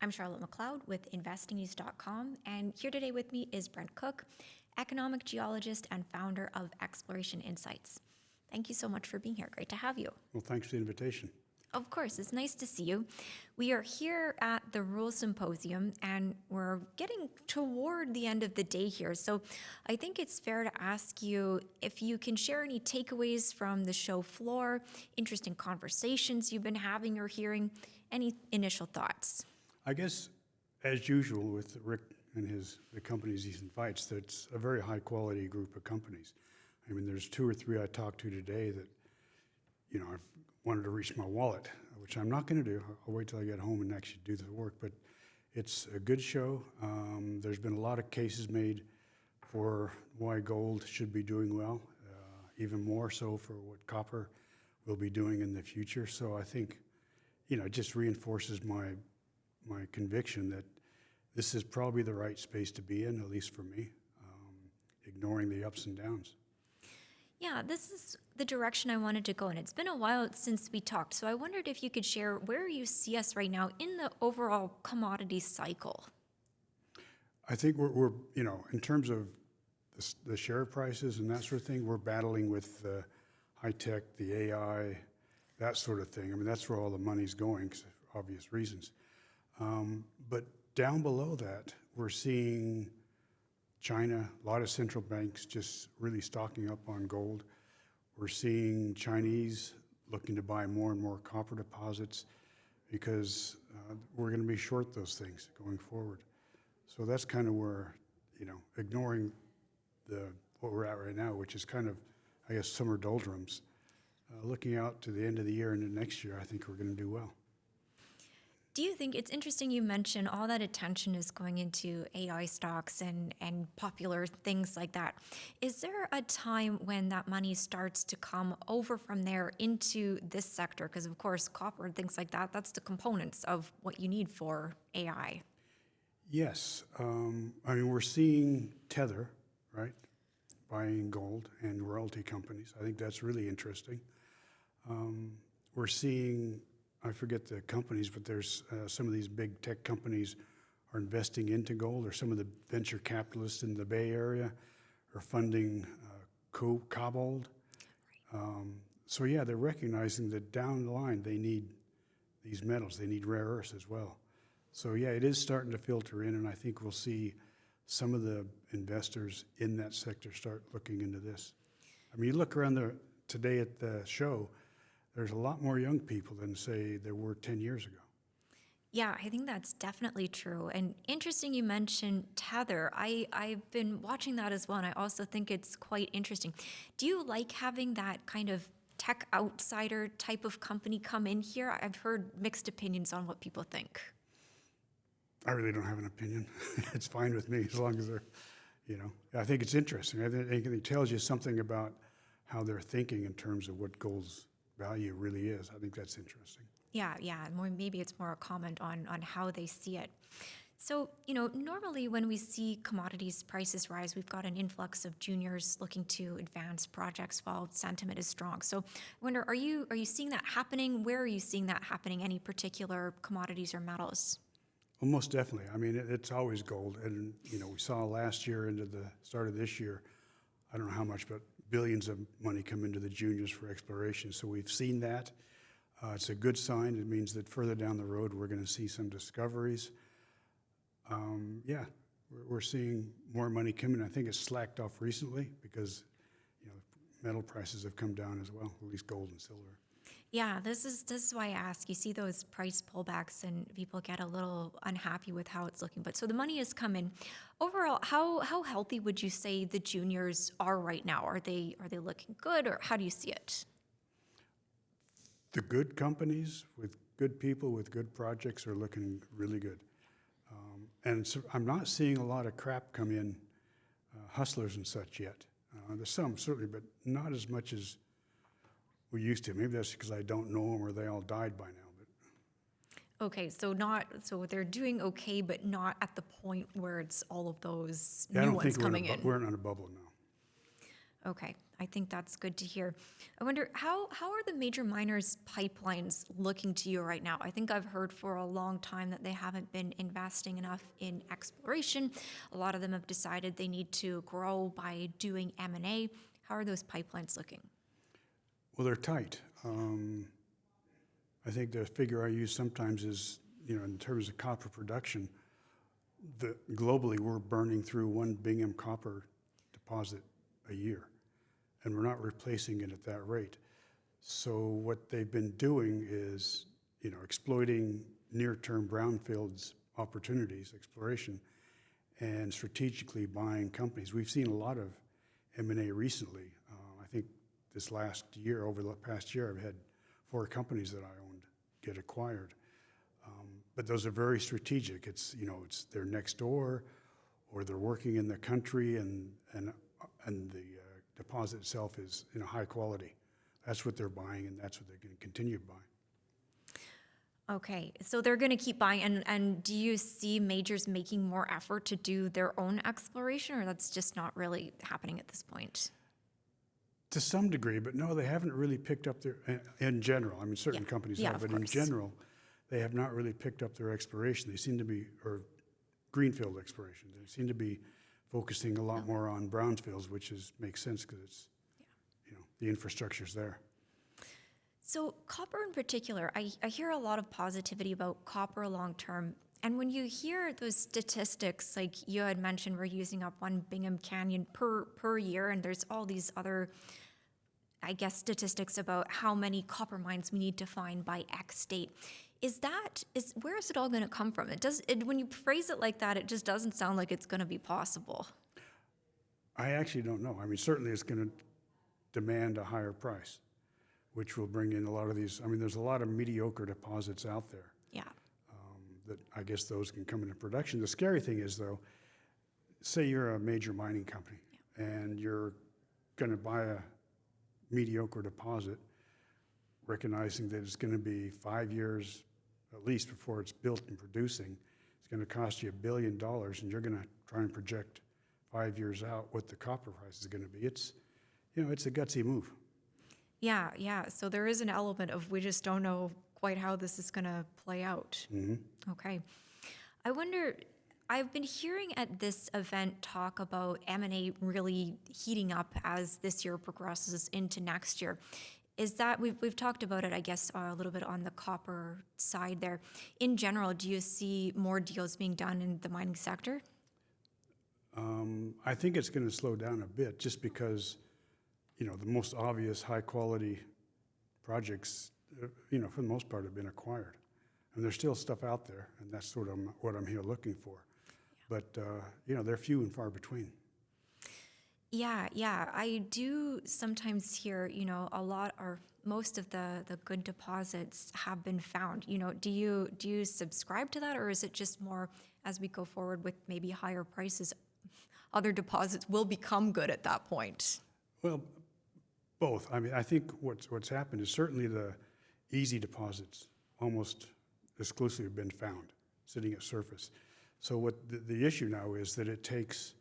I'm Charlotte McLeod with investingnews.com, and here today with me is Brent Cook, economic geologist and founder of Exploration Insights. Thank you so much for being here. Great to have you. Well, thanks for the invitation. Of course, it's nice to see you. We are here at the Rural Symposium, and we're getting toward the end of the day here. So I think it's fair to ask you if you can share any takeaways from the show floor, interesting conversations you've been having or hearing, any initial thoughts. I guess, as usual with Rick and the companies he invites, that's a very high quality group of companies. I mean, there's 2 or 3 I talked to today that, I've wanted to reach my wallet, which I'm not going to do. I'll wait till I get home and actually do the work. But it's a good show. There's been a lot of cases made for why gold should be doing well, even more so for what copper will be doing in the future. So I think, it just reinforces my conviction that this is probably the right space to be in, at least for me, ignoring the ups and downs. Yeah, this is the direction I wanted to go in. It's been a while since we talked, so I wondered if you could share where you see us right now in the overall commodity cycle. I think we're in terms of the share prices and that sort of thing, we're battling with the high tech, the AI, that sort of thing. I mean, that's where all the money's going, for obvious reasons. But down below that, we're seeing China, a lot of central banks just really stocking up on gold. We're seeing Chinese looking to buy more and more copper deposits because we're going to be short those things going forward. So that's kind of where, ignoring what we're at right now, which is kind of, I guess, summer doldrums. Looking out to the end of the year and into next year, I think we're going to do well. Do you think it's interesting you mentioned all that attention is going into AI stocks and popular things like that? Is there a time when that money starts to come over from there into this sector? Because, of course, copper and things like that, that's the components of what you need for AI. Yes. We're seeing Tether, right, buying gold and royalty companies. I think that's really interesting. We're seeing, I forget the companies, but there's some of these big tech companies are investing into gold, or some of the venture capitalists in the Bay Area are funding cobalt. So yeah, they're recognizing that down the line they need these metals, they need rare earths as well. So yeah, it is starting to filter in, and I think we'll see some of the investors in that sector start looking into this. I mean, you look around today at the show, there's a lot more young people than, say, there were 10 years ago. Yeah, I think that's definitely true. And interesting you mentioned Tether. I've been watching that as well, and I also think it's quite interesting. Do you like having that kind of tech outsider type of company come in here? I've heard mixed opinions on what people think. I really don't have an opinion. It's fine with me as long as they're, I think it's interesting. I think it tells you something about how they're thinking in terms of what gold's value really is. I think that's interesting. Yeah. Maybe it's more a comment on how they see it. So, normally when we see commodities prices rise, we've got an influx of juniors looking to advance projects while sentiment is strong. So I wonder, are you seeing that happening? Where are you seeing that happening? Any particular commodities or metals? Well, most definitely. I mean, it's always gold. And, we saw last year into the start of this year, I don't know how much, but billions of money come into the juniors for exploration. So we've seen that. It's a good sign. It means that further down the road, we're going to see some discoveries. We're seeing more money coming. I think it's slacked off recently because, metal prices have come down as well, at least gold and silver. Yeah, this is why I ask. You see those price pullbacks and people get a little unhappy with how it's looking. But so the money has come in. Overall, how healthy would you say the juniors are right now? Are they looking good, or how do you see it? The good companies with good people with good projects are looking really good. And so I'm not seeing a lot of crap come in, hustlers and such yet. There's some certainly, but not as much as we used to. Maybe that's because I don't know them or they all died by now. But Okay, so they're doing okay, but not at the point where it's all of those new ones coming in. We're not in a bubble now. Okay, I think that's good to hear. I wonder how are the major miners' pipelines looking to you right now? I think I've heard for a long time that they haven't been investing enough in exploration. A lot of them have decided they need to grow by doing M&A. How are those pipelines looking? Well, they're tight. I think the figure I use sometimes is, in terms of copper production, globally we're burning through 1 Bingham copper deposit a year, and we're not replacing it at that rate. So what they've been doing is, exploiting near-term brownfields opportunities, exploration, and strategically buying companies. We've seen a lot of M&A recently. I think this last year, over the past year, I've had 4 companies that I owned get acquired. But those are very strategic. It's they're next door, or they're working in the country, and the deposit itself is high quality. That's what they're buying, and that's what they're going to continue buying. Okay, so they're going to keep buying, and do you see majors making more effort to do their own exploration, or that's just not really happening at this point? To some degree, but no, they haven't really picked up in general. I mean, certain companies have, but in general, they have not really picked up their exploration. They seem to be, or greenfield exploration, they seem to be focusing a lot more on brownfields, which makes sense because it's, the infrastructure's there. So copper in particular, I hear a lot of positivity about copper long term. And when you hear those statistics, like you had mentioned, we're using up 1 Bingham Canyon per year, and there's all these other, I guess, statistics about how many copper mines we need to find by X date. Where is it all going to come from? When you phrase it like that, it just doesn't sound like it's going to be possible. I actually don't know. I mean, certainly it's going to demand a higher price, which will bring in a lot of these. I mean, there's a lot of mediocre deposits out there. Yeah. That I guess those can come into production. The scary thing is, though, say you're a major mining company and you're going to buy a mediocre deposit, recognizing that it's going to be 5 years at least before it's built and producing. It's going to cost you $1 billion, and you're going to try and project 5 years out what the copper price is going to be. It's a gutsy move. Yeah. So there is an element of we just don't know quite how this is going to play out. Mm-hmm. Okay. I wonder, I've been hearing at this event talk about M&A really heating up as this year progresses into next year. Is that, we've talked about it, I guess, a little bit on the copper side there. In general, do you see more deals being done in the mining sector? I think it's going to slow down a bit just because, the most obvious high-quality projects, for the most part, have been acquired. And there's still stuff out there, and that's sort of what I'm here looking for. But, they're few and far between. Yeah. I do sometimes hear, a lot or most of the good deposits have been found. Do you subscribe to that, or is it just more as we go forward with maybe higher prices, other deposits will become good at that point? Well, both. I mean, I think what's happened is certainly the easy deposits almost exclusively have been found sitting at surface. So what the issue now is that it takes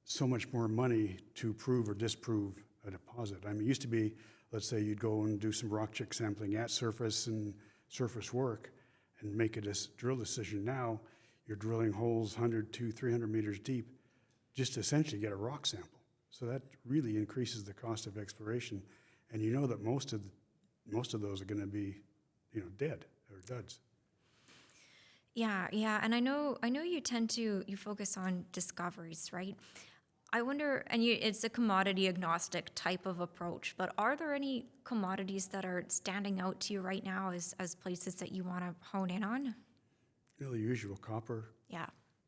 so much more money to prove or disprove a deposit. I mean, it used to be, let's say you'd go and do some rock chip sampling at surface and surface work and make a drill decision. Now you're drilling holes 100 to 300 meters deep just to essentially get a rock sample. So that really increases the cost of exploration, and that most of those are going to be, dead or duds. Yeah, and I know you focus on discoveries, right? I wonder, and it's a commodity agnostic type of approach, but are there any commodities that are standing out to you right now as places that you want to hone in on? The usual: copper, Yeah,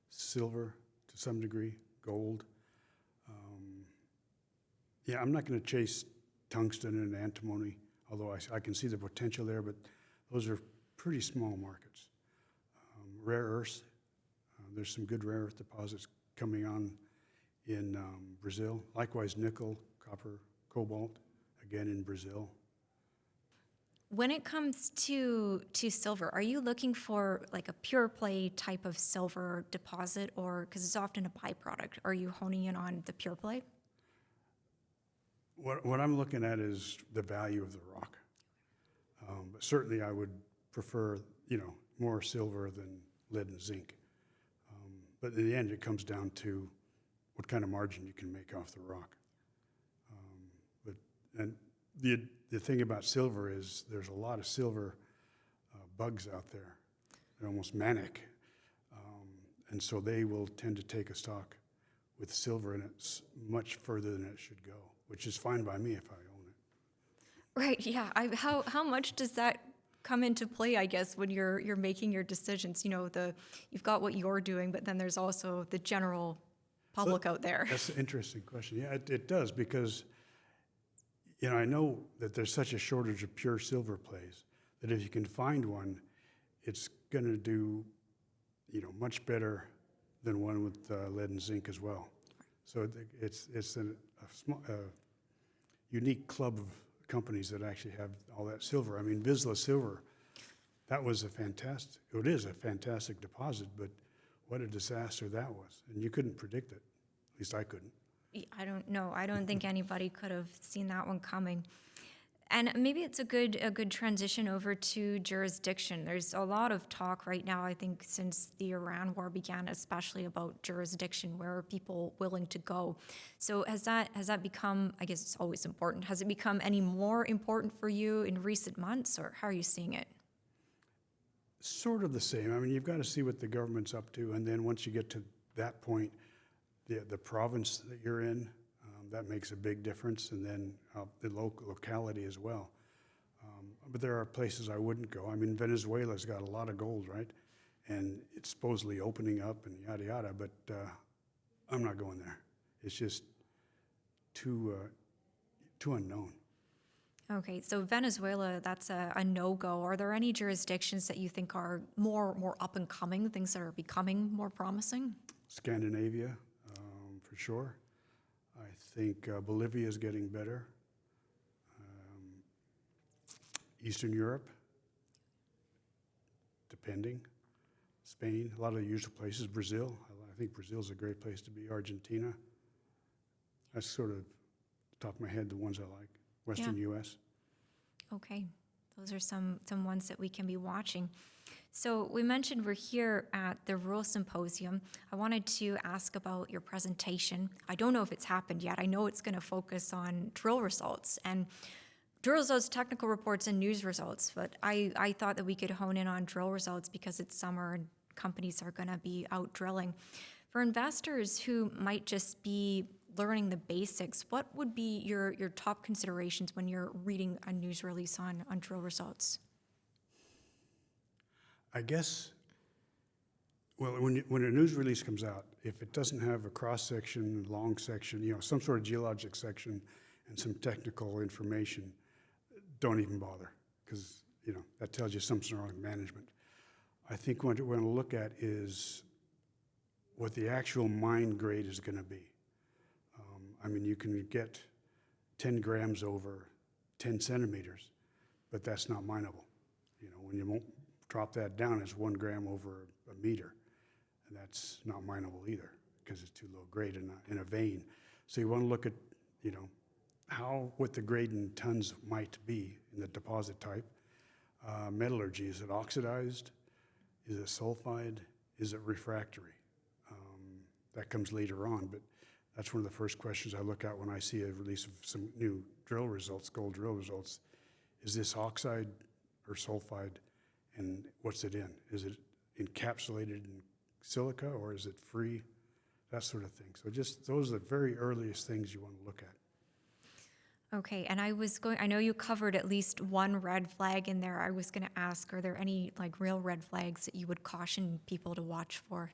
silver to some degree, gold. I'm not going to chase tungsten and antimony, although I can see the potential there, but those are pretty small markets. Rare earths, there's some good rare earth deposits coming on in Brazil. Likewise, nickel, copper, cobalt, again in Brazil. when it comes to silver, are you looking for like a pure play type of silver deposit, or because it's often a byproduct? Are you honing in on the pure play? What I'm looking at is the value of the rock. But certainly I would prefer, more silver than lead and zinc. But in the end, it comes down to what kind of margin you can make off the rock. And the thing about silver is there's a lot of silver bugs out there. They're almost manic. And so they will tend to take a stock with silver in it much further than it should go, which is fine by me if I own it. Right, yeah. How much does that come into play, I guess, when you're making your decisions? You've got what you're doing, but then there's also the general public out there. That's an interesting question. Yeah, it does, because I know that there's such a shortage of pure silver plays that if you can find one, it's going to do, much better than one with lead and zinc as well. So it's a unique club of companies that actually have all that silver. I mean, Vizsla Silver, it is a fantastic deposit, but what a disaster that was. And you couldn't predict it. At least I couldn't. I don't know. I don't think anybody could have seen that one coming. And maybe it's a good transition over to jurisdiction. There's a lot of talk right now, I think, since the Iran war began, especially about jurisdiction. Where are people willing to go? So has that become, I guess it's always important, has it become any more important for you in recent months, or how are you seeing it? Sort of the same. I mean, you've got to see what the government's up to, and then once you get to that point, the province that you're in, that makes a big difference, and then the locality as well. But there are places I wouldn't go. I mean, Venezuela's got a lot of gold, right? And it's supposedly opening up and yada yada, but I'm not going there. It's just too unknown. Okay, so Venezuela, that's a no-go. Are there any jurisdictions that you think are more up and coming, things that are becoming more promising? Scandinavia, for sure. I think Bolivia is getting better. Eastern Europe, depending. Spain, a lot of the usual places. Brazil, I think Brazil's a great place to be. Argentina. That's sort of top of my head, the ones I like. Western U.S. Okay, those are some ones that we can be watching. So we mentioned we're here at the Rural Symposium. I wanted to ask about your presentation. I don't know if it's happened yet. I know it's going to focus on drill results and technical reports and news results, but I thought that we could hone in on drill results because it's summer and companies are going to be out drilling. For investors who might just be learning the basics, what would be your top considerations when you're reading a news release on drill results? I guess, well, when a news release comes out, if it doesn't have a cross-section, long section, some sort of geologic section and some technical information, don't even bother, because, that tells you something's wrong with management. I think what we're going to look at is what the actual mine grade is going to be. I mean, you can get 10 grams over 10 centimeters, but that's not mineable. When you won't drop that down, it's 1 gram over a meter, and that's not mineable either because it's too low grade in a vein. So you want to look at, what the grade in tons might be in the deposit type. Metallurgy, is it oxidized? Is it sulfide? Is it refractory? That comes later on, but that's one of the first questions I look at when I see a release of some new drill results, gold drill results. Is this oxide or sulfide, and what's it in? Is it encapsulated in silica, or is it free? That sort of thing. So just those are the very earliest things you want to look at. Okay, and I know you covered at least one red flag in there. I was going to ask, are there any real red flags that you would caution people to watch for?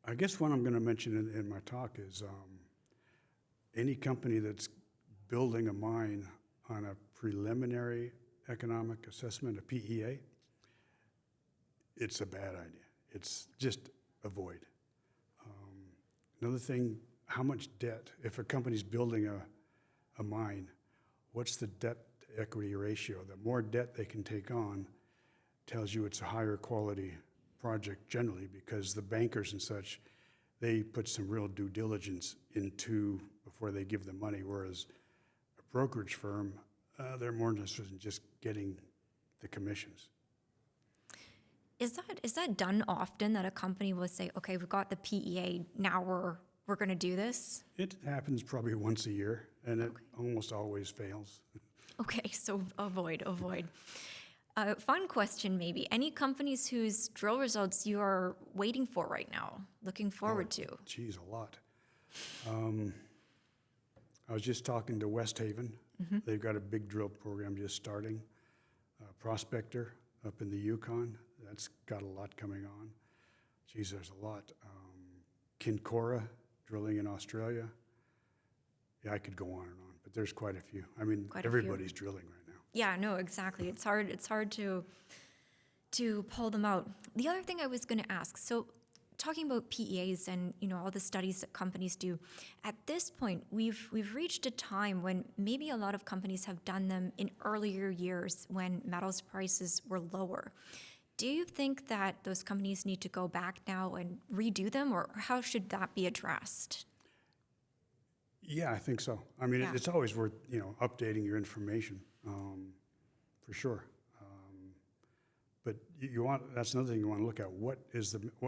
I guess one I'm going to mention in my talk is any company that's building a mine on a preliminary economic assessment, a PEA, it's a bad idea. It's just avoid. Another thing, how much debt, if a company's building a mine, what's the debt to equity ratio? The more debt they can take on tells you it's a higher quality project generally, because the bankers and such, they put some real due diligence into before they give the money, whereas a brokerage firm, they're more interested in just getting the commissions. Is that done often that a company will say, okay, we've got the PEA, now we're going to do this? It happens probably once a year, and it almost always fails. Okay, so avoid. Fun question maybe. Any companies whose drill results you are waiting for right now, looking forward to? Geez, a lot. I was just talking to West Haven. They've got a big drill program just starting. Prospector up in the Yukon, that's got a lot coming on. Geez, there's a lot. Kincora, drilling in Australia. Yeah, I could go on and on, but there's quite a few. I mean, everybody's drilling right now. Yeah, no, exactly. It's hard to pull them out. The other thing I was going to ask, so talking about PEAs and all the studies that companies do, at this point we've reached a time when maybe a lot of companies have done them in earlier years when metals prices were lower. Do you think that those companies need to go back now and redo them, or how should that be addressed? Yeah, I think so. I mean, Yeah. it's always worth updating your information, for sure. But that's another thing you want to look at. What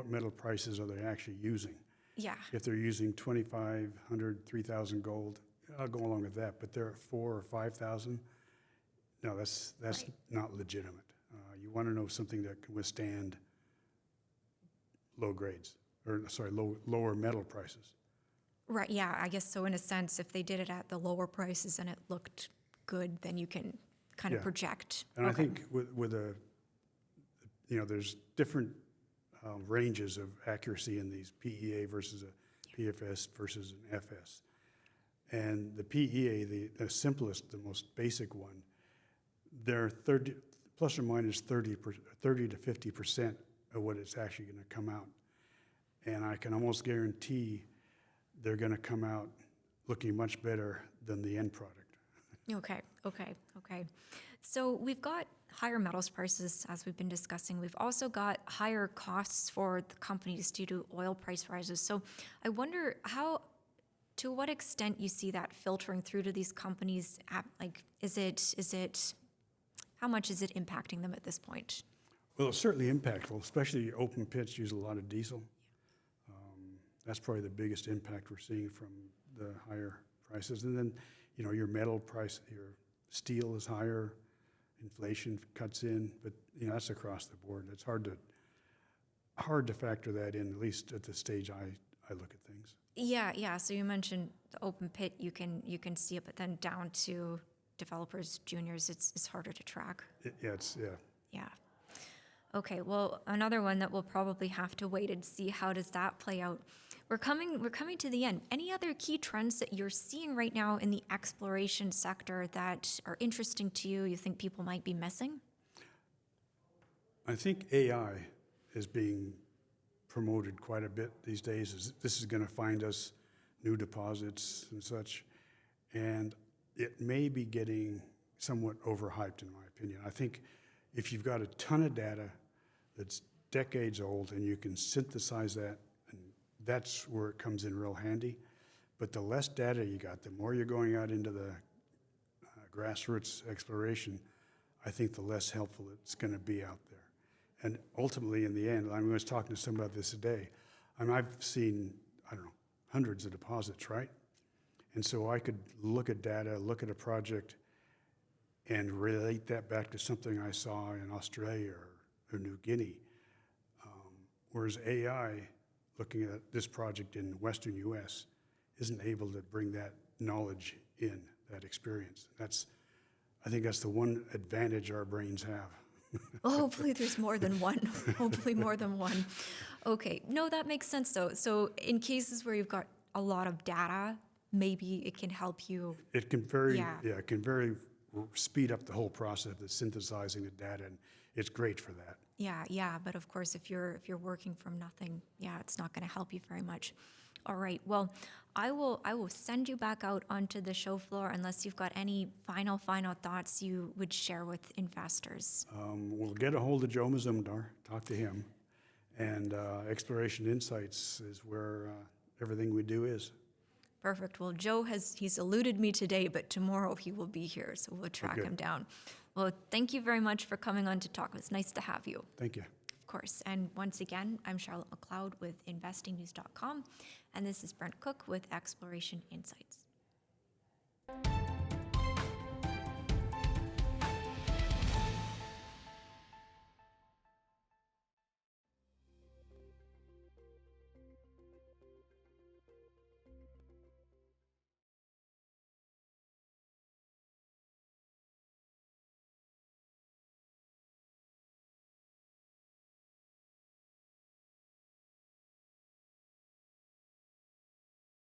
metal prices are they actually using? Yeah. If they're using 2,500, 3,000 gold, I'll go along with that. But they're at 4,000 or 5,000. No, that's Right. not legitimate. You want to know something that can withstand lower metal prices. Right, yeah, I guess so in a sense, if they did it at the lower prices and it looked good, then you can kind of Yeah. project. And I Okay. think there's different ranges of accuracy in these PEA versus a PFS versus an FS. And the PEA, the simplest, the most basic one, they're plus or minus 30 to 50% of what it's actually going to come out. And I can almost guarantee they're going to come out looking much better than the end product. Okay. So we've got higher metals prices, as we've been discussing. We've also got higher costs for the companies due to oil price rises. So I wonder to what extent you see that filtering through to these companies. How much is it impacting them at this point? Well, it's certainly impactful, especially open pits use a lot of diesel. That's probably the biggest impact we're seeing from the higher prices. And then, your metal price, your steel is higher, inflation cuts in, but that's across the board. It's hard to factor that in, at least at the stage I look at things. Yeah. So you mentioned the open pit, you can see it, but then down to developers, juniors, it's harder to track. Yeah. Yeah. Okay, well, another one that we'll probably have to wait and see how does that play out. We're coming to the end. Any other key trends that you're seeing right now in the exploration sector that are interesting to you, you think people might be missing? I think AI is being promoted quite a bit these days. This is going to find us new deposits and such. And it may be getting somewhat overhyped, in my opinion. I think if you've got a ton of data that's decades old and you can synthesize that, and that's where it comes in real handy. But the less data you got, the more you're going out into the grassroots exploration, I think the less helpful it's going to be out there. And ultimately, in the end, I was talking to somebody about this today. I've seen, hundreds of deposits, right? And so I could look at data, look at a project, and relate that back to something I saw in Australia or New Guinea. Whereas AI, looking at this project in Western U.S., isn't able to bring that knowledge in, that experience. I think that's the one advantage our brains have. Well, hopefully there's more than one. Hopefully more than one. Okay, no, that makes sense though. So in cases where you've got a lot of data, maybe it can help you. It can very speed up the whole process of synthesizing the data, and it's great for that. Yeah, but of course, if you're working from nothing, it's not going to help you very much. All right, well, I will send you back out onto the show floor unless you've got any final thoughts you would share with investors. We'll get a hold of Joe Mazumdar, talk to him, and Exploration Insights is where everything we do is. Perfect. Well, he's eluded me today, but tomorrow he will be here, so we'll track good. him down. Well, thank you very much for coming on to talk. It's nice to have you. Thank you. Of course. And once again, I'm Charlotte McLeod with investingnews.com, and this is Brent Cook with Exploration Insights.